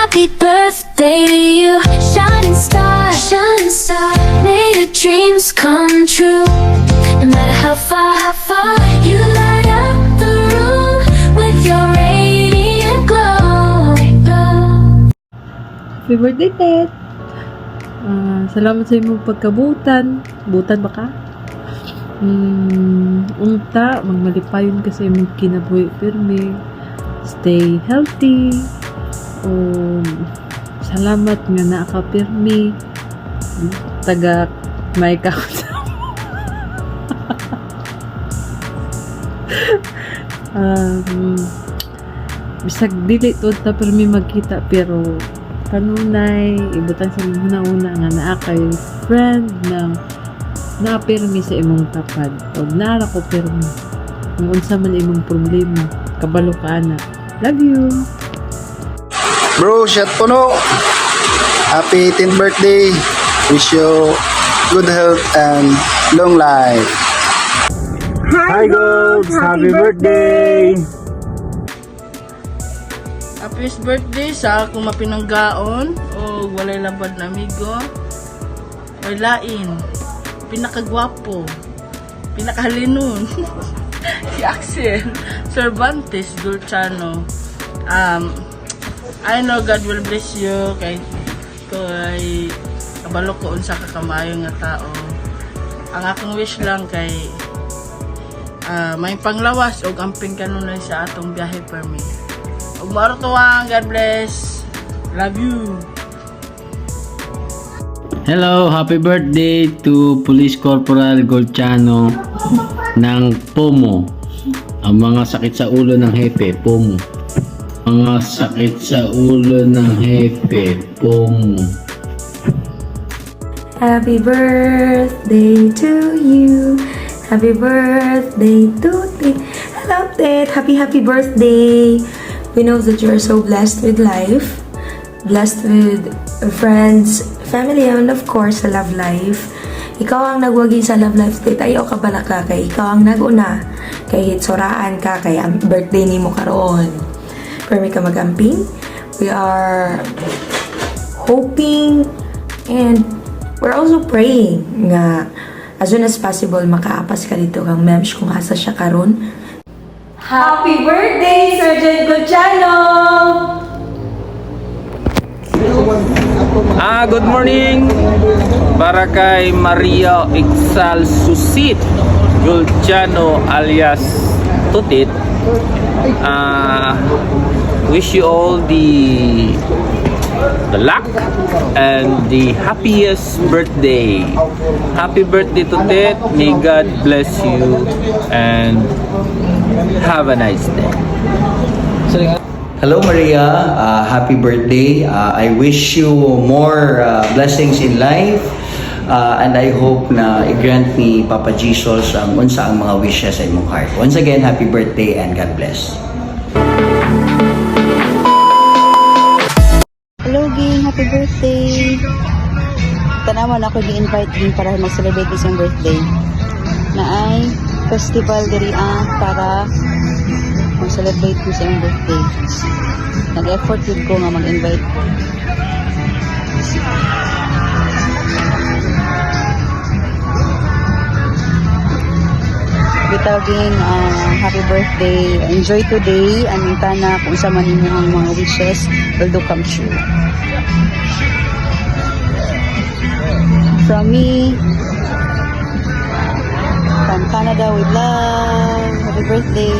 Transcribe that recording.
Happy birthday to you, shining star, may your dreams come true. No matter how far, you light up the room with your radiant glow. Happy birthday, Ted! Salamat sa imong pagkabutan. Butan ba ka? Unta, magmalipayon ka sa imong kinabuhi pirmi. Stay healthy. Salamat nga naa ka pirmi. Taga may ka bisag dili to ta pirmi magkita pero kanunay ibutan sa imong una nga naa kay friend na napirmi sa imong tapad o nara ko pirmi kung unsa man imong problema kabalo ka na. Love you. Bro, shot puno. Happy 10th birthday. Wish you good health and long life. Hi Gobs! Happy birthday! Happy birthday sa akong mapinanggaon o walay labad na amigo. Or lain, pinakagwapo, pinakahalinon. Si Axel Cervantes Dulciano. I know God will bless you kay kabalo ko unsa ka kamayo nga tao. Ang akong wish lang kay may panglawas og amping kanunay sa atong biyahe permi. Ug maaro tuwang, God bless. Love you. Hello, happy birthday to Police Corporal Golciano ng POMO. Ang mga sakit sa ulo ng hepe, POMO. Mga sakit sa ulo ng hepe, POMO. Happy birthday to you. Happy birthday to Ted. Hello, Ted. Happy birthday. We know that you are so blessed with life, blessed with friends, family, and of course, sa love life. Ikaw ang nagwagi sa love life, Ted. Ayaw ka bala ka kay ikaw ang naguna. Kay hitsuraan ka, kay ang birthday ni mo karoon. Permi ka magamping. We are hoping and we're also praying nga as soon as possible makaapas ka dito kang mems kung asa siya karon. Happy birthday, Sergeant Golciano! Good morning para kay Maria Ixal Susit Golciano alias Tutit. Wish you all the luck and the happiest birthday. Happy birthday to Ted. May God bless you and have a nice day. Hello Maria, happy birthday. I wish you more blessings in life and I hope na i-grant ni Papa Jesus ang unsa ang mga wishes sa imong heart. Once again, happy birthday and God bless. Hello, Ging. Happy birthday. Tanawan ako di-invite din para mag-celebrate isang birthday. Na ay festival diri para mag-celebrate ko sa iyong birthday. Nag-effort yun ko nga mag-invite. Bitawin, happy birthday. Enjoy today. Anong tana kung sa manimo ang mga wishes will do come true. From me, from Canada with love. Happy birthday.